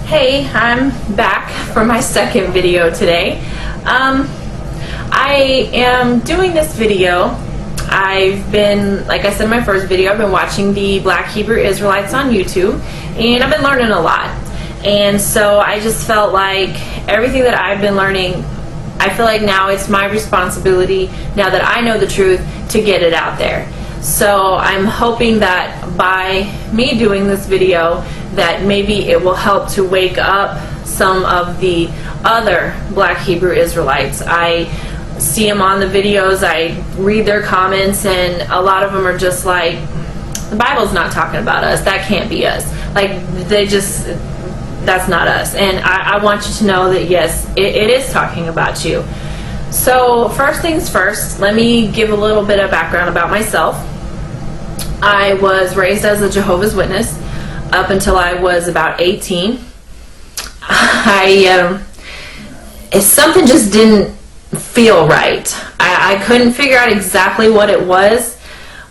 Hey, I'm back for my second video today. I am doing this video. I've been, like I said in my first video, I've been watching the Black Hebrew Israelites on YouTube, and I've been learning a lot. And so I just felt like everything that I've been learning, I feel like now it's my responsibility, now that I know the truth, to get it out there. So I'm hoping that by me doing this video, that maybe it will help to wake up some of the other Black Hebrew Israelites. I see them on the videos, I read their comments, and a lot of them are just like, the Bible's not talking about us, that can't be us. Like, that's not us. And I want you to know that yes, it is talking about you. So first things first, let me give a little bit of background about myself. I was raised as a Jehovah's Witness up until I was about 18. Something just didn't feel right. I couldn't figure out exactly what it was,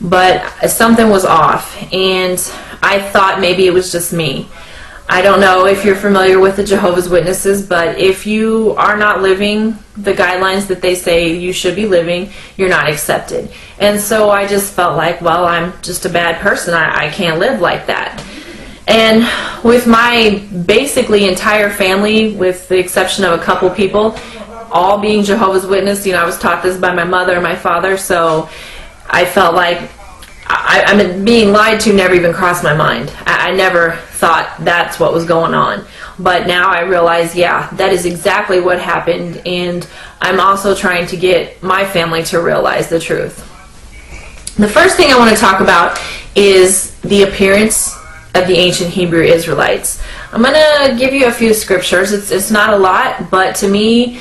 but something was off, and I thought maybe it was just me. I don't know if you're familiar with the Jehovah's Witnesses, but if you are not living the guidelines that they say you should be living, you're not accepted. And so I just felt like, well, I'm just a bad person. I can't live like that. And with my basically entire family, with the exception of a couple people, all being Jehovah's Witness, I was taught this by my mother and my father, so I felt like I mean, being lied to never even crossed my mind. I never thought that's what was going on. But now I realize, yeah, that is exactly what happened, and I'm also trying to get my family to realize the truth. The first thing I want to talk about is the appearance of the ancient Hebrew Israelites. I'm going to give you a few scriptures. It's not a lot, but to me,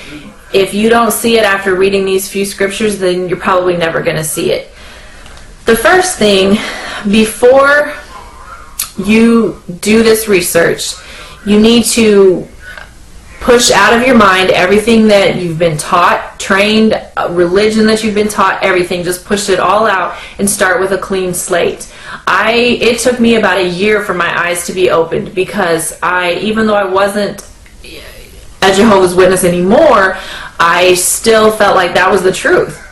if you don't see it after reading these few scriptures, then you're probably never going to see it. The first thing, before you do this research, you need to push out of your mind everything that you've been taught, trained, religion that you've been taught, everything. Just push it all out and start with a clean slate. It took me about a year for my eyes to be opened, because even though I wasn't a Jehovah's Witness anymore, I still felt like that was the truth,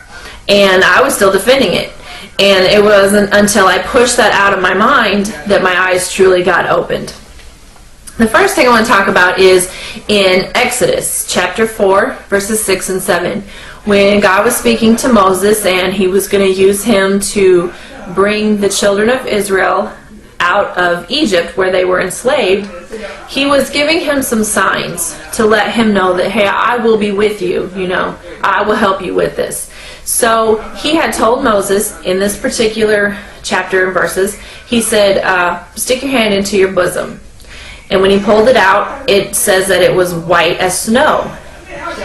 and I was still defending it. And it wasn't until I pushed that out of my mind that my eyes truly got opened. The first thing I want to talk about is in Exodus chapter 4, verses 6 and 7. When God was speaking to Moses and he was going to use him to bring the children of Israel out of Egypt where they were enslaved, he was giving him some signs to let him know that, hey, I will be with you, I will help you with this. So he had told Moses in this particular chapter and verses, he said, stick your hand into your bosom. And when he pulled it out, it says that it was white as snow.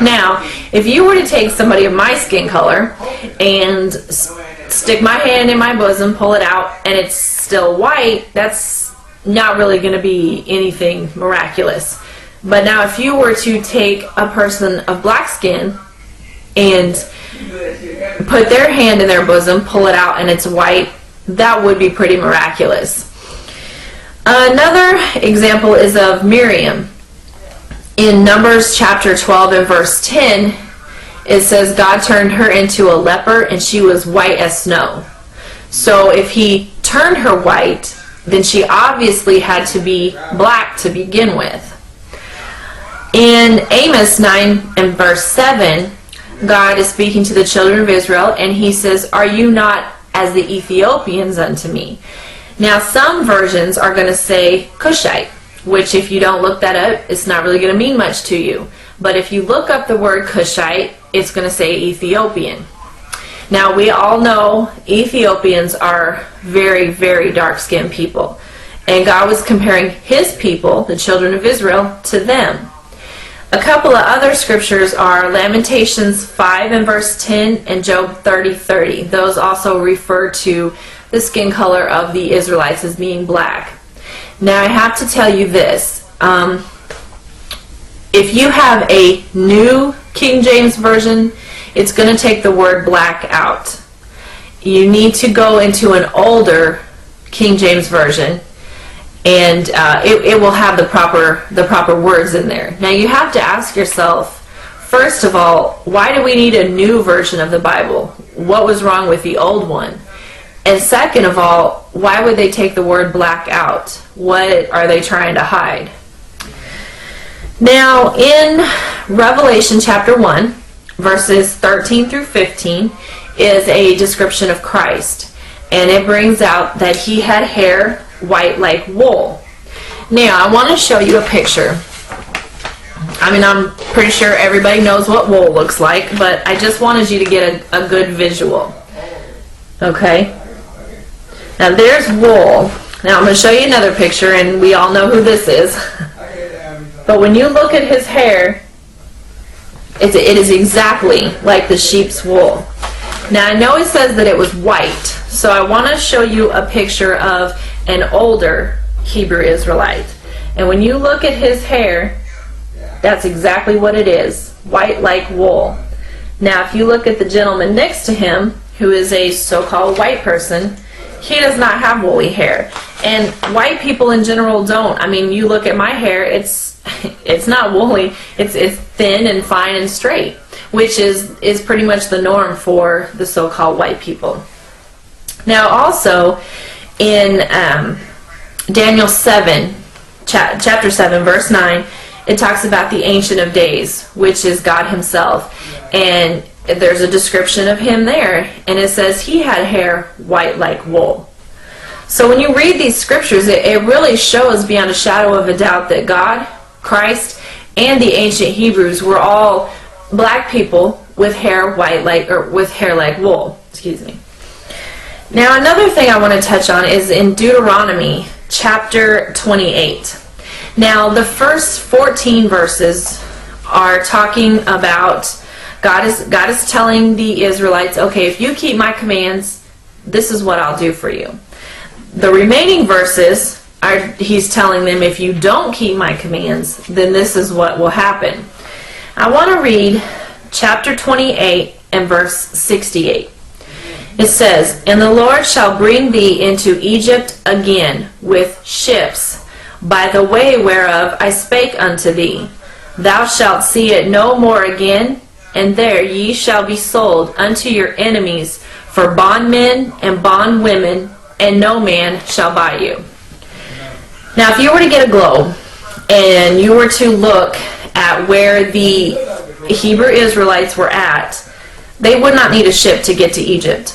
Now, if you were to take somebody of my skin color and stick my hand in my bosom, pull it out, and it's still white, that's not really going to be anything miraculous. But now if you were to take a person of black skin and put their hand in their bosom, pull it out, and it's white, that would be pretty miraculous. Another example is of Miriam. In Numbers chapter 12 and verse 10, it says God turned her into a leper and she was white as snow. So if he turned her white, then she obviously had to be black to begin with. In Amos 9 and verse 7, God is speaking to the children of Israel, and he says, are you not as the Ethiopians unto me? Now, some versions are going to say Cushite, which if you don't look that up, it's not really going to mean much to you. But if you look up the word Cushite, it's going to say Ethiopian. Now, we all know Ethiopians are very, very dark-skinned people. And God was comparing his people, the children of Israel, to them. A couple of other scriptures are Lamentations 5 and verse 10 and Job 30:30. Those also refer to the skin color of the Israelites as being black. Now I have to tell you this. If you have a new King James Version, it's going to take the word black out. You need to go into an older King James Version and it will have the proper words in there. Now you have to ask yourself, first of all, why do we need a new version of the Bible? What was wrong with the old one? And second of all, why would they take the word black out? What are they trying to hide? Now, in Revelation chapter 1, verses 13 through 15, is a description of Christ. And it brings out that he had hair white like wool. Now, I want to show you a picture. I mean, I'm pretty sure everybody knows what wool looks like, but I just wanted you to get a good visual. Okay? Now, there's wool. Now, I'm going to show you another picture, and we all know who this is. But when you look at his hair, it is exactly like the sheep's wool. Now, I know it says that it was white, so I want to show you a picture of an older Hebrew Israelite. And when you look at his hair, that's exactly what it is, white like wool. Now, if you look at the gentleman next to him, who is a so-called white person, he does not have woolly hair. And white people in general don't. I mean, you look at my hair, it's not woolly. It's thin and fine and straight, which is pretty much the norm for the so-called white people. Now, also in Daniel 7, chapter 7, verse 9, it talks about the Ancient of Days, which is God himself. And there's a description of him there, and it says he had hair white like wool. So when you read these scriptures, it really shows beyond a shadow of a doubt that God, Christ, and the ancient Hebrews were all black people with hair like wool. Excuse me. Now, another thing I want to touch on is in Deuteronomy chapter 28. Now, the first 14 verses are talking about God is telling the Israelites, okay, if you keep my commands, this is what I'll do for you. The remaining verses he's telling them, if you don't keep my commands, then this is what will happen. I want to read chapter 28 and verse 68. It says, "And the Lord shall bring thee into Egypt again with ships, by the way whereof I spake unto thee. Thou shalt see it no more again, and there ye shall be sold unto your enemies for bondmen and bondwomen, and no man shall buy you." Now, if you were to get a globe and you were to look at where the Hebrew Israelites were at, they would not need a ship to get to Egypt.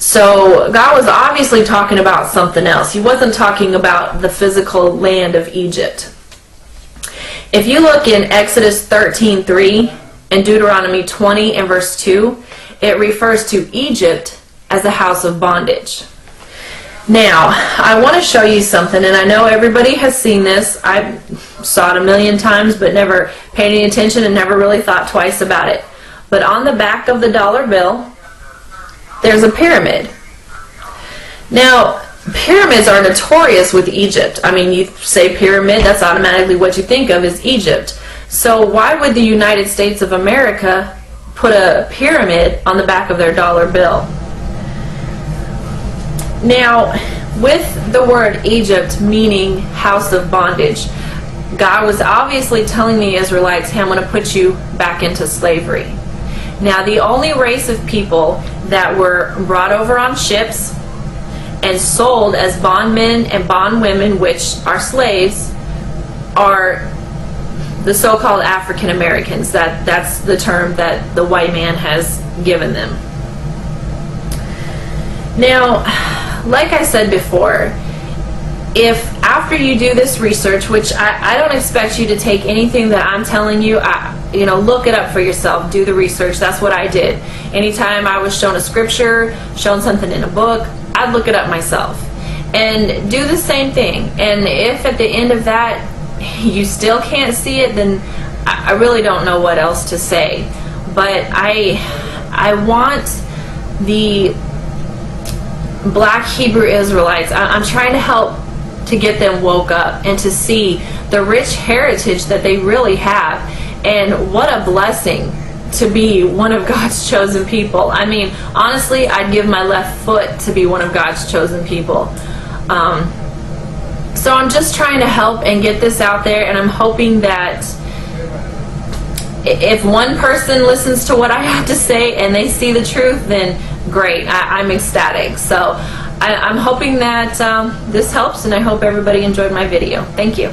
So God was obviously talking about something else. He wasn't talking about the physical land of Egypt. If you look in Exodus 13:3 and Deuteronomy 20 and verse 2, it refers to Egypt as a house of bondage. Now, I want to show you something, and I know everybody has seen this. I saw it a million times, but never paid any attention and never really thought twice about it. But on the back of the dollar bill, there's a pyramid. Now, pyramids are notorious with Egypt. I mean, you say pyramid, that's automatically what you think of is Egypt. So why would the United States of America put a pyramid on the back of their dollar bill? Now, with the word Egypt meaning house of bondage, God was obviously telling the Israelites, hey, I'm going to put you back into slavery. Now, the only race of people that were brought over on ships and sold as bondmen and bondwomen, which are slaves, are the so-called African Americans. That's the term that the white man has given them. Now, like I said before, if after you do this research, which I don't expect you to take anything that I'm telling you, look it up for yourself, do the research. That's what I did. Anytime I was shown a scripture, shown something in a book, I'd look it up myself and do the same thing. And if at the end of that you still can't see it, then I really don't know what else to say. But I want the black Hebrew Israelites, I'm trying to help to get them woke up and to see the rich heritage that they really have, and what a blessing to be one of God's chosen people. I mean, honestly, I'd give my left foot to be one of God's chosen people. So I'm just trying to help and get this out there, and I'm hoping that if one person listens to what I have to say and they see the truth, then great. I'm ecstatic. So I'm hoping that this helps, and I hope everybody enjoyed my video. Thank you.